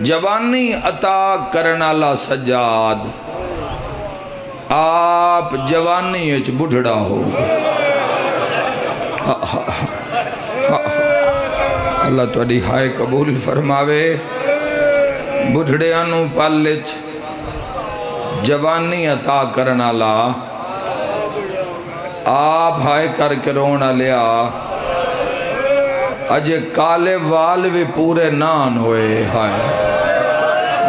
جوانی عطا کرنالا سجاد آپ جوانی اچ بڑھڑا ہو اللہ تواڈی ہائے قبول فرماوے بڑھڑیاں نو پالچ جوانی عطا کرنالا آپ ہائے کر کے رونا لیا اجے کالے وال بھی پورے نان ہوئے ہائے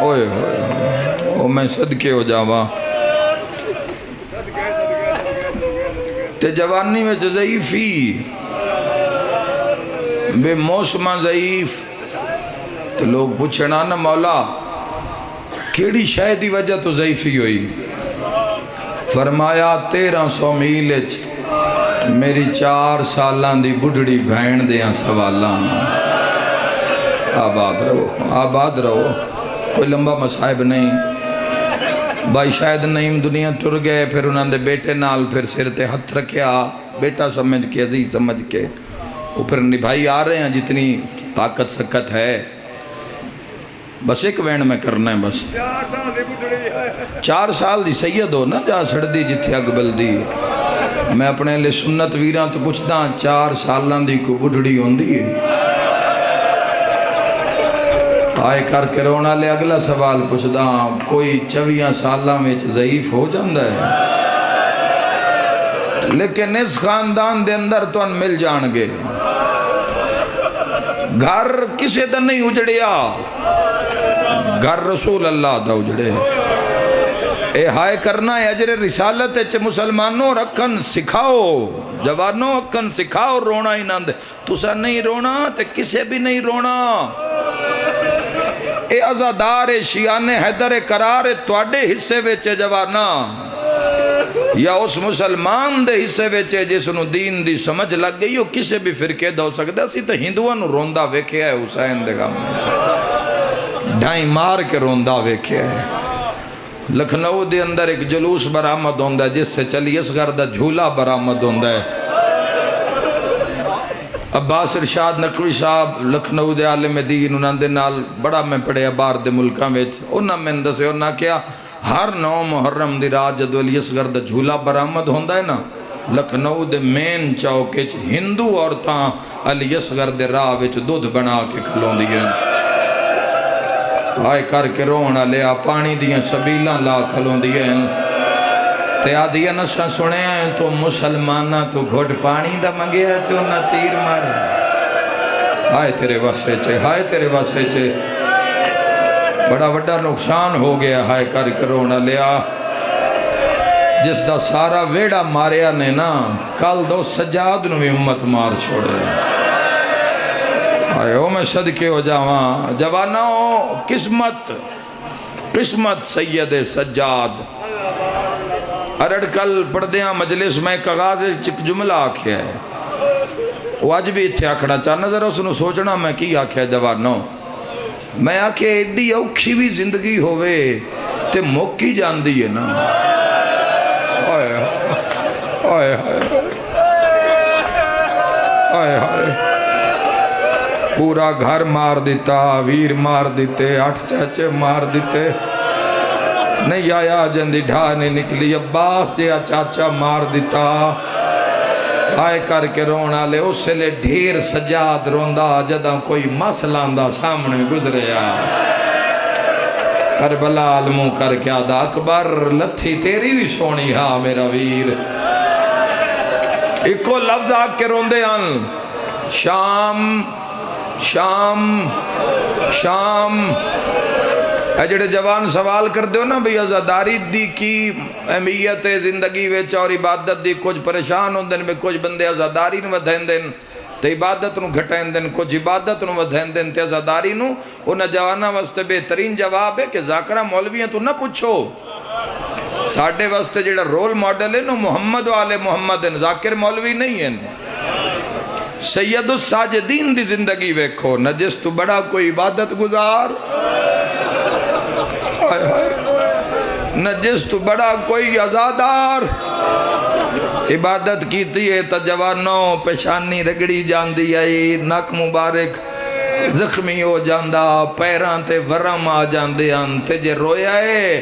ہوئے ہوئے او میں صدقے ہو جاواں تے جوانی میں ضعیفی بے موسمہ ضعیف تو لوگ پوچھنا نا مولا کیڑی شاید دی وجہ تو ضعیفی ہوئی فرمایا 1300 میل میری 4 سالان دی بڑھڑی بھین دیاں سوالان آباد رہو کوئی لمبا مصائب نہیں بھائی شاید نعیم دنیا ٹر گئے پھر انہوں نے بیٹے نال پھر سر تے ہتھ رکھیا بیٹا سمجھ کے عزیز سمجھ کے وہ پھر نبھائی آ رہے ہیں جتنی طاقت سکت ہے بس ایک وین میں کرنا ہے بس 4 سال دی سید ہو نا جا سڑ دی جتھے اگبل دی میں اپنے لئے سنت ویران تو پوچھتا 4 سالان دی کو بڑھڑی ہون دی آئے کر کے رونا لے اگلا سوال پوچھتا کوئی 24 سالہ میں ضعیف ہو جاندہ ہے لیکن اس خاندان دے اندر تو ان مل جان گے گھر کسے دا نہیں اجڑیا گھر رسول اللہ دا اجڑے اے ہائے کرنا ہے اجر رسالت چے مسلمانوں رکھن سکھاؤ جوانوں رکھن سکھاؤ رونا ہی نند تسا نہیں رونا تے کسے بھی نہیں رونا اے عزادار شیعان حیدر قرار تواڈے حصے ویچے جوانا یا اس مسلمان دے حصے ویچے جس نو دین دی سمجھ لگ گئی ہو کسے بھی فرقے دا ہو سکتا اسی تو ہندوان نو روندہ ویکھے ہے حسین دے گا ڈھائی مار کے روندہ ویکھے ہے لکھنؤ دے اندر ایک جلوس برآمد ہوندہ ہے جس سے چلی اصغر دا جھولا برآمد ہوندہ ہے عباس ارشاد نقوی صاحب لکھنؤ دے عالم دین انہاں دے نال بڑا میں پڑھے بار دے ملکاں ویچ انہاں میں اندہ سے انہاں کیا ہر 9 محرم دی رات جدو علی اصغر دا جھولا برآمد ہوندہ ہے نا لکھنؤ دے مین چوکے ہندو عورتاں علی اصغر دے راہ وچ دودھ بنا کے کھلوں دیئے آئے کر کے رونا لیا پانی دیاں سبیلاں لا کھلوں دیئے تے آدھیا نشاں سنے ہیں تو مسلمانہ تو گھوڑ پانی دا منگیا تو نہ تیر مارے ہائے تیرے واسے چے ہائے تیرے واسے چے بڑا بڑا نقصان ہو گیا ہائے کر کے رونا لیا جس دا سارا ویڑا ماریا نے نا کل دو سجاد نو بھی امت مار چھوڑے آئے ہو میں صدقے ہو جاواں جوانوں قسمت سید سجاد ارڑکل پڑھدیاں مجلس میں کغاز چک جملہ آکھیا ہے وہ آج بھی اتھے آکھنا چاہنا ذرا اس نے سوچنا میں کی آکھیا جوانوں میں آکھے ایڈی اوکھی بھی زندگی ہوئے تے موکی جان دیئے نا آئے آئے آئے آئے پورا گھر مار دیتا ویر مار دیتے 8 چاچے مار دیتے نہیں آیا جندی ڈھا نہیں نکلی عباس جیا چاچا مار دیتا آئے کر کے رونا لے اس سے لے ڈھیر سجاد روندہ جدہ کوئی مسلاندہ سامنے گزریا کربلا علموں کر کے آدھا اکبر لتھی تیری بھی سونی ہاں میرا ویر ایک کو لفظ آگ کے روندے آن شام شام شام جڑے جوان سوال کر دیو نا بھئی عزاداری دی کی اہمیت زندگی ویچ اور عبادت دی کچھ پریشان ہوں دن میں کچھ بندے عزاداری نو ودھین دن تے عبادت نو گھٹین دن کچھ عبادت نو ودھین دن تے عزاداری نو انہا جوانا واسطے بہترین جواب ہے کہ ذاکرہ مولویاں تو نہ پوچھو ساڑھے واسطے جڑا رول ماڈل ہے نو محمد والے محمد ہیں ذاکر مولوی نہیں ہیں سید الساجدین دی زندگی ویکھو نجس تو بڑا کوئی عبادت گزار نجس تو بڑا کوئی عزادار عبادت کیتی ہے تا جوانوں پیشانی رگڑی جان دی آئی نک مبارک زخمی ہو جاندہ پیران تے ورم آ جاندے ہن تے جے رویا ہے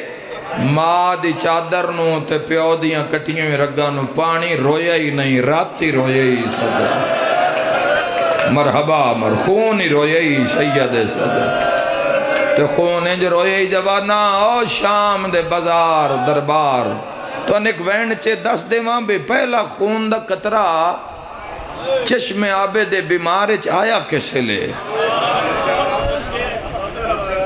ماں دی چادر نو تے پیو دیاں کٹیاں میں رگاں نو پانی رویا ہی نہیں راتی رویا ہی صدر مرحبا خون ہی رویا ہی سید صدر تے خون انج رویا ہی جوانا او شام دے بازار دربار تو انیک وین چے دس دے وہاں بے پہلا خون دا قطرہ چشم آبے دے بیمارے آیا کیسے لے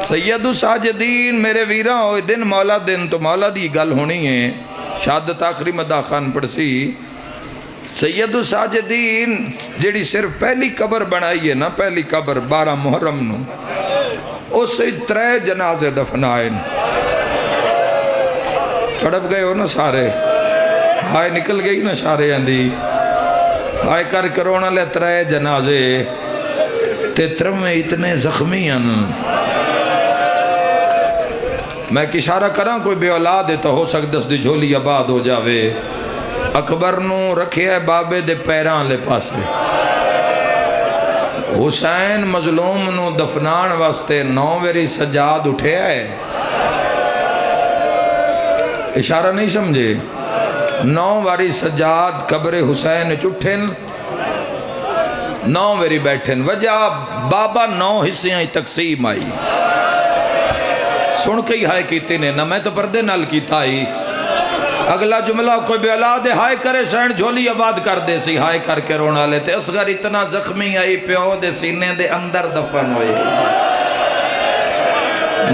سید ساجدین میرے ویران ہوئے دن مولا دن تو مولا دی گل ہونی ہے شہادت آخری مدہ خان پڑسی سید ساجدین جیڑی صرف پہلی قبر بنائی ہے نا پہلی قبر 12 محرم نو اس سے 3 جنازے دفنائیں تڑپ گئے ہو نا سارے ہائے نکل گئی نا سارے اندھی ہائے کر کرونا لے 3 جنازے تے 3 میں اتنے زخمی ہیں میں کی اشارہ کراں کوئی بے اولاد ہے تو ہو سکتا اس دی جھولی آباد ہو جاوے اکبر نو رکھے ہے بابے دے پیران لے پاسے حسین مظلوم نو دفنان واسطے 9 ویری سجاد اٹھے ہے اشارہ نہیں سمجھے 9 واری سجاد قبر حسین چٹھن 9 ویری بیٹھن وجہ بابا 9 حصیاں تقسیم آئی سن کے ہی ہائے کیتے نے نہ میں تو پردے نال کیتا ہی اگلا جملہ کوئی بے اولاد ہے ہائے کرے سین جھولی آباد کر دے سی ہائے کر کے رونا لیتے اصغر اتنا زخمی آئی پیو دے سینے دے اندر دفن ہوئے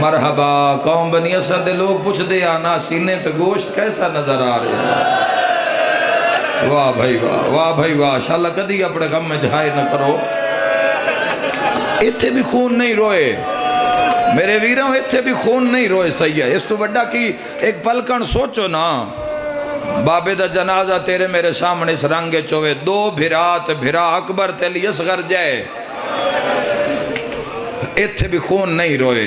مرحبا قوم بنی اسد دے لوگ پوچھ دے آنا سینے تے گوشت کیسا نظر آ رہے ہیں واہ بھائی واہ شاءاللہ کدی اپنے غم میں جہائے نہ کرو اتھے بھی خون نہیں روئے میرے ویروں اتھے بھی خون نہیں روئے صحیح ہے اس تو بڑا کی ایک پلکن سوچو نا بابے دا جنازہ تیرے میرے سامنے اس رنگے چوے 2 بھرا اکبر تیلی اصغر جائے اتھے بھی خون نہیں روئے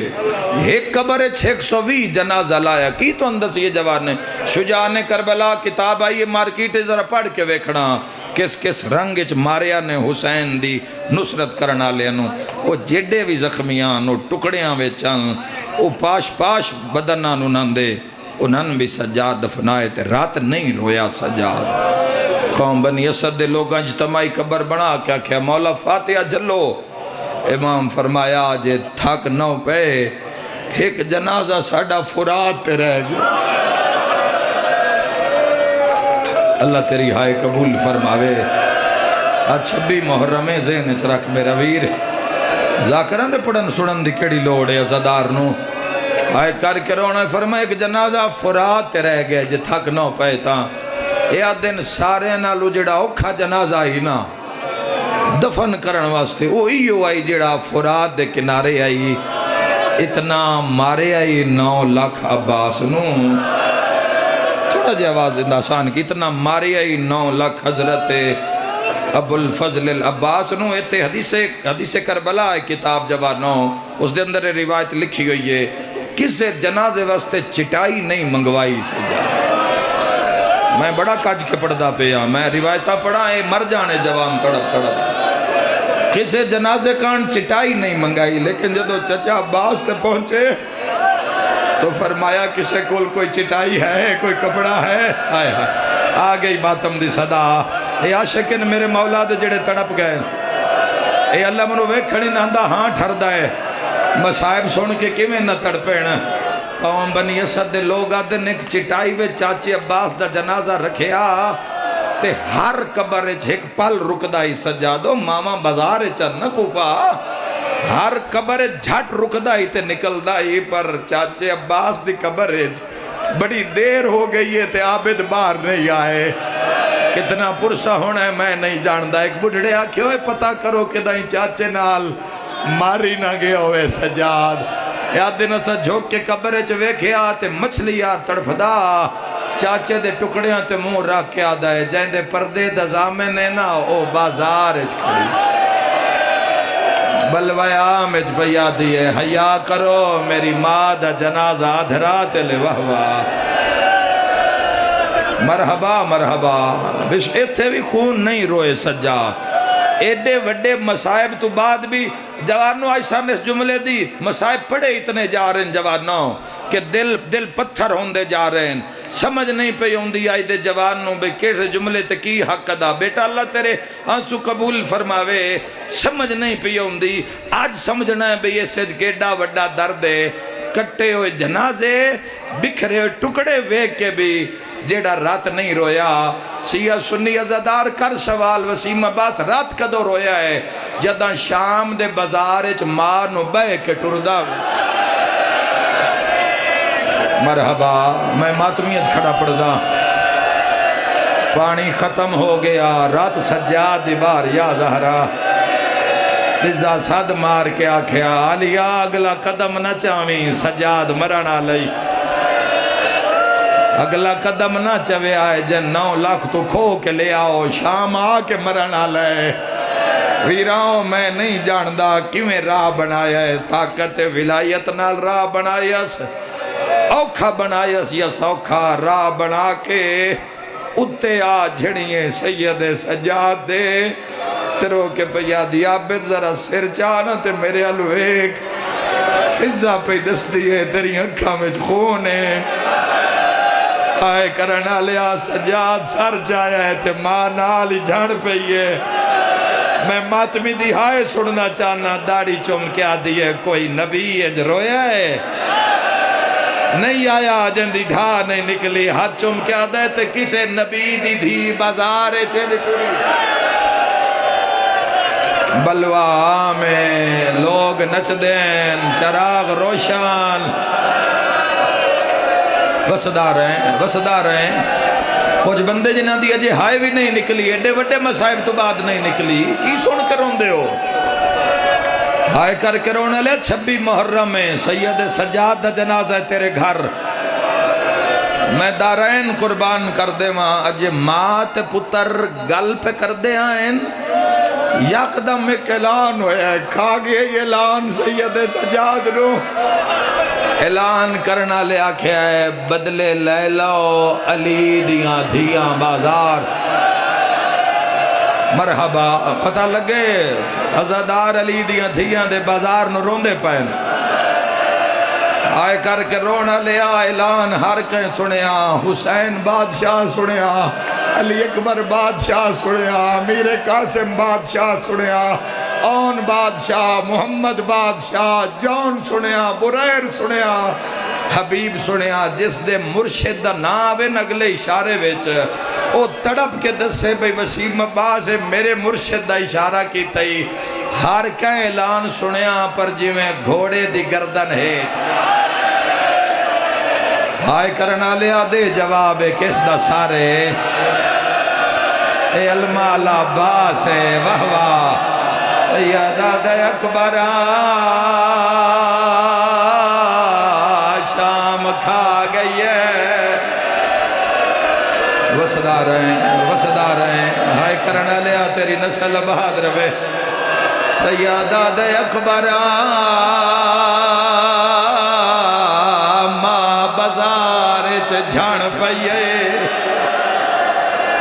ایک قبر 120 جنازہ لایا کی تو اندس یہ جوان نے شجاعان کربلا کتاب آئی مارکیٹ ذرا پڑھ کے ویکھنا کس رنگ اچ ماریا نے حسین دی نصرت کرنا لینو وہ جیڈے بھی زخمیاں ٹکڑیاں ویچن وہ پاش بدنانو ناندے انہن بھی سجاد دفنائے تے رات نہیں رویا سجاد قوم بنی اسد دے لوگاں اجتماعی قبر بنا کیا کیا مولا فاتحہ جلو امام فرمایا جے تھک نو پہ ایک جنازہ ساڑھا فرات پہ رہ گیا اللہ تیری ہائے قبول فرماوے چھبی محرم ذہن چرک میرا ویر ذاکران دے پڑھن سڑن دی کڑی لوڑے عزدار نو ہائے کر کے رونا فرمائے ایک جنازہ فرات تے رہ گیا جے تھک نو پہ تا یا دن سارے نالو جڑا اوکھا جنازہ ہی نا دفن کرن واسطے وہ ایو آئی جڑا فرات دے کنارے آئی اتنا مارے آئی 9 لاکھ عباس نو تھوڑا جی آواز انداسان کی اتنا مارے آئی 9 لاکھ حضرت ابو الفضل العباس نو ایتے حدیث کربلا ہے کتاب جوانو اس دے اندر روایت لکھی ہوئی ہے کسے جنازے واسطے چٹائی نہیں منگوائی سجا میں بڑا کج کے پڑھدا پیا میں روایتہ پڑھا ہے مر جانے جوان تڑپ کسے جنازے کان چٹائی نہیں منگائی لیکن جدو چچا عباس تے پہنچے تو فرمایا کسے کول کوئی چٹائی ہے کوئی کپڑا ہے آئے آ گئی ماتم دی صدا اے عاشقین میرے مولا دے جڑے تڑپ گئے اے اللہ منو ویکھنی ناندہ ہاں ٹھردا ہے مصائب سن کے کیویں نہ تڑپین قوم بنی اسد دے لوگ آدھے ایک چٹائی وے چاچے عباس دا جنازہ رکھیا تے ہر قبر ایک پل رکدائی سجادو ماما بازار چن کوفہ ہر قبر جھٹ رکدائی تے نکلدائی پر چاچے عباس دی قبر بڑی دیر ہو گئی ہے تے عابد باہر نہیں آئے کتنا پرسہ ہونا ہے میں نہیں جاندہ ایک بڑھڑے آکے ہوئے پتہ کرو کہ دائیں چاچے نال ماری نہ گیا ہوئے سجاد یاد دن اسا جھوک کے قبرے چوے کھیا تے مچھلیا تڑپدا چاچے دے ٹکڑیاں تے منہ رکھ کے آدھا ہے جائیں دے پردے دا زامنے نا او بازار کھڑی بلوائے آمج پیا دیئے حیا کرو میری ماں دا جنازہ آدھرات لے وہوا مرحبا مرحبا بس ایتھے بھی خون نہیں روئے سجا ایڈے وڈے مصائب تو بعد بھی جوانوں آج سامنے اس جملے دی مصائب پڑے اتنے جا رہے ہیں جوانوں کہ دل پتھر ہوندے جا رہے ہیں سمجھ نہیں پہ ہوندی آئی دے جوانوں بے کیسے جملے تے کی حق ادا بیٹا اللہ تیرے آنسو قبول فرماوے سمجھ نہیں پہ ہوندی آج سمجھنا ہے بے یہ سج گیڈا وڈا درد ہے کٹے ہوئے جنازے بکھرے ہوئے ٹکڑے ویک کے بھی جیڑا رات نہیں رویا سیاہ سنی عزادار کر سوال وسیم عباس رات کدو رویا ہے جدہ شام دے بازار اچ مارنو بے کے ٹردہ مرحبا میں ماتمیت کھڑا پڑھدا پانی ختم ہو گیا رات سجاد دیوار یا زہرا فضا صد مار کے آکھیا علیہ اگلا قدم نہ چاویں سجاد مرنا لئی اگلا قدم نہ چوے آئے جن 9 لاکھ تو کھو کے لے آؤ شام آ کے مرنا لے ویراؤں میں نہیں جاندہ کیویں راہ بنایا ہے طاقت ولایت نال راہ بنایا اوکھا بنایا یا سوکھا راہ بنا کے اتے آ جھڑیے سید سجاد دے تیرو کے پیا دیا بیت ذرا سر چانا تے میرے الویک فضا پہ دس دیئے تیری انکھا میں خونے آئے کرنا لیا سجاد سر جایا ہے تے ماں نالی جھڑ پہیے میں ماتمی دی ہائے سڑنا چاہنا داڑی چم کیا دیئے کوئی نبی اج رویا ہے نہیں آیا جن دی ڈھا نہیں نکلی ہاتھ چم کیا دے تے کسے نبی دی دھی بازارے چلے پوری بلوا میں لوگ نچ دین چراغ روشن وسدار ہیں کچھ بندے جنہ دی اجے ہائے بھی نہیں نکلی ایڈے وڈے مسائب تو بعد نہیں نکلی کی سن کر روندے ہو ہائے کر کے رونے لے 26 محرم میں سید سجاد دا جنازہ ہے تیرے گھر میں دارین قربان کر دے ماں اجے مات پتر گل پہ کر دے آئین یقدم ایک اعلان ہویا ہے کھا گئے یہ اعلان سید سجاد نو اعلان کرنا لے آکھیا ہے بدلے لیلہ و علی دیاں دھیاں بازار مرحبا پتہ لگے عزادار علی دیاں دھیاں دے بازار نو روندے پہن آئے کر کے رونا لیا اعلان ہر کہیں سنیا حسین بادشاہ سنیا علی اکبر بادشاہ سنیا امیر قاسم بادشاہ سنیا اون بادشاہ محمد بادشاہ جون سنیا بریر سنیا حبیب سنیا جس دے مرشد دا ناوے نگلے اشارے ویچ او تڑپ کے دسے بھئی وسیم عباس میرے مرشد دا اشارہ کی تئی ہر کہیں اعلان سنیا پر جی میں گھوڑے دی گردن ہے ہائے کرنا لیا دے جواب کس دا سارے اے المال عباس واہ واہ سیدہ دے اکبرہ شام کھا گئی ہے وسدار ہیں ہائے کرنا لیا تیری نسل بہاد روے سیدہ دے اکبرہ ماں بازار جھان پئیے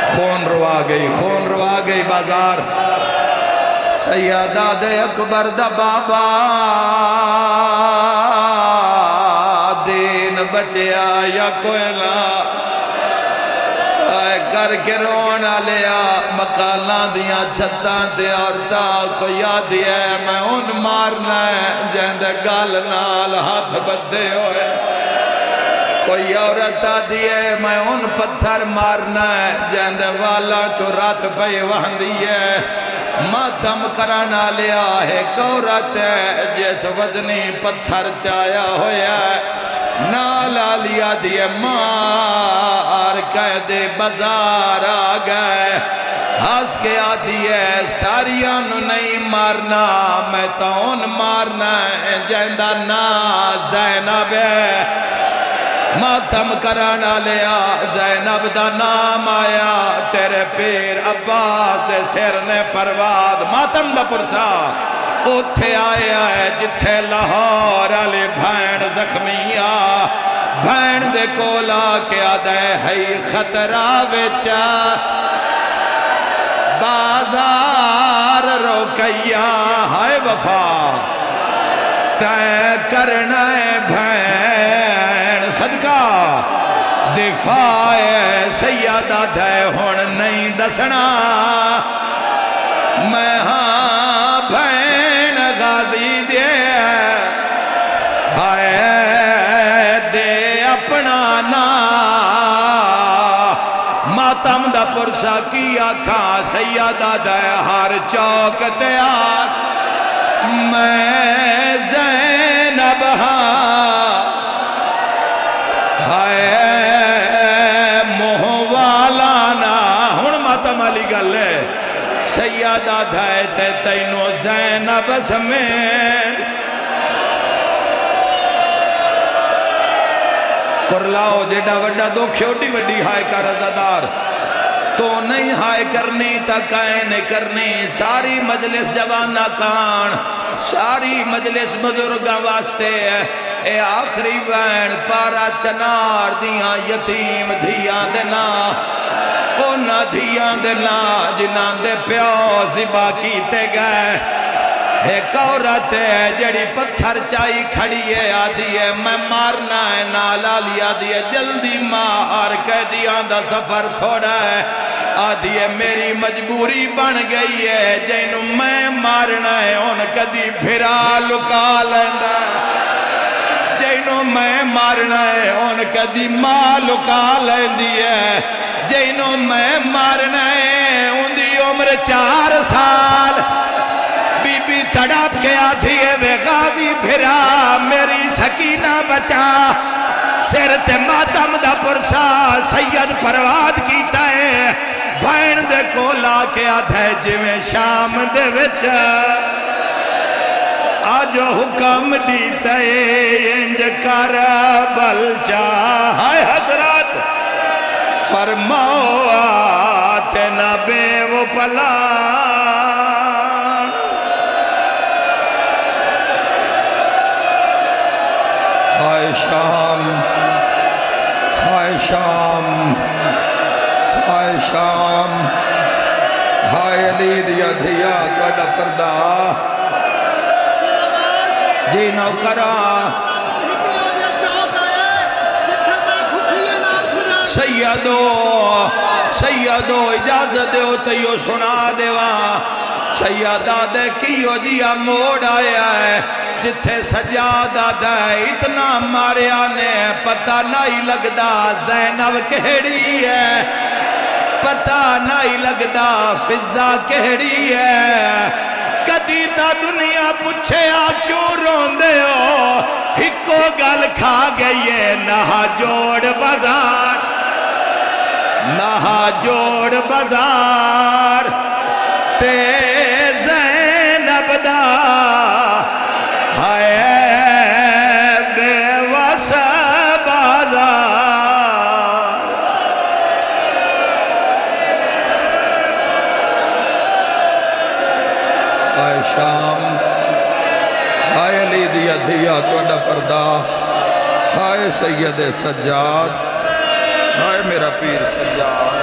خون روا گئی بازار سیدہ دے اکبر دا بابا دین بچیا یا کوئلہ آئے کر کے رونا لیا مقالان دیاں چھتاں تے عورتہ کو یاد ہے میں ان مارنا ہے جہند گال نال ہاتھ بدھے ہوئے کوئی عورتہ دیئے میں ان پتھر مارنا ہے جہند والا چو رات پہ وہن دیئے ماتم کرانا لیا ہے کورت ہے جیس وزنی پتھر چایا ہویا ہے نالا لیا دیئے مار قید بازار آ گئے ہاس کے آتی ہے ساریاں نو نہیں مارنا میں تو ان مارنا ہے جہندہ نا زینب ہے ماتم کرانا لیا زینب دا نام آیا تیرے پیر عباس دے سر نے پرواد ماتم دا پرسا اتھے آیا ہے جتھے لاہور علی بھین زخمیہ بھین دے کولا کیا دے ہے خطرہ وچا بازار روکیا ہائے وفا تے کرنا بھین صدقہ دفاع سیدہ دے ہون نہیں دسنا میں ہاں بھین غازی دے ہائے دے اپنا نا ماتم دا پرسا کیا کھا سیدہ دے ہر چوک تیار میں زینب ہاں ہائے موہوالانا ہون ماتم علی گل ہے سیدہ دھائے تے تینو زینب سمین کرلاؤ جیڑا وڈا دو کھیوٹی وڈی ہائے کا رضادار تو نہیں ہائے کرنی تکائن کرنی ساری مجلس جوانہ کان ساری مجلس بزرگاں واسطے اے آخری وین پارا چنار دیاں یتیم دھیاں دینا اونا دھیاں دینا جنان دے پیو زبا کیتے گئے ایک عورت ہے جڑی پتھر چائی کھڑی ہے آدھی ہے میں مارنا ہے نالا لیا دی ہے جلدی مار کہہ دیا دا سفر تھوڑا ہے آدھی ہے میری مجبوری بن گئی ہے جینو میں مارنا ہے ان کدی پھرا لکا لیندہ جینو میں مارنا ہے ان کدی ماں لکا لیندی ہے جینو میں مارنا ہے ان دی عمر 4 سال بی بی تڑاپ کے آدھی ہے وے غازی پھرا میری سکینہ بچا سر تے ماتم دا پرسا سید پرواز کیتا ہے بھائن دے کو لا کے آدھا ہے جویں شام دے وچ آج حکم دیتا ہے انج کربل چاہے حضرت فرماؤ آتے نہ بے وہ پلا ہائے شام ہائے شام ہائے شام ہائے علی دیا دیا کڑا پردہ جی نوکرہ سیدو اجازت دیو تیو سنا دیوا سیدہ دے کیو جیا موڑ آیا ہے جتھے سجادہ دے اتنا ماریا نے پتہ نہیں لگدا زینب کہڑی ہے پتہ نہیں لگدا فضا کہڑی ہے کدی تا دنیا پوچھے آ کیوں روندے ہو ہکو گل کھا گئی ہے نہا جوڑ بازار نہا جوڑ بازار تے زینب دا ہائے بے وس بازار ہائے شام ہائے علی دیا دیا توڑا پردہ ہائے سید سجاد ہائے میرا پیر سجاد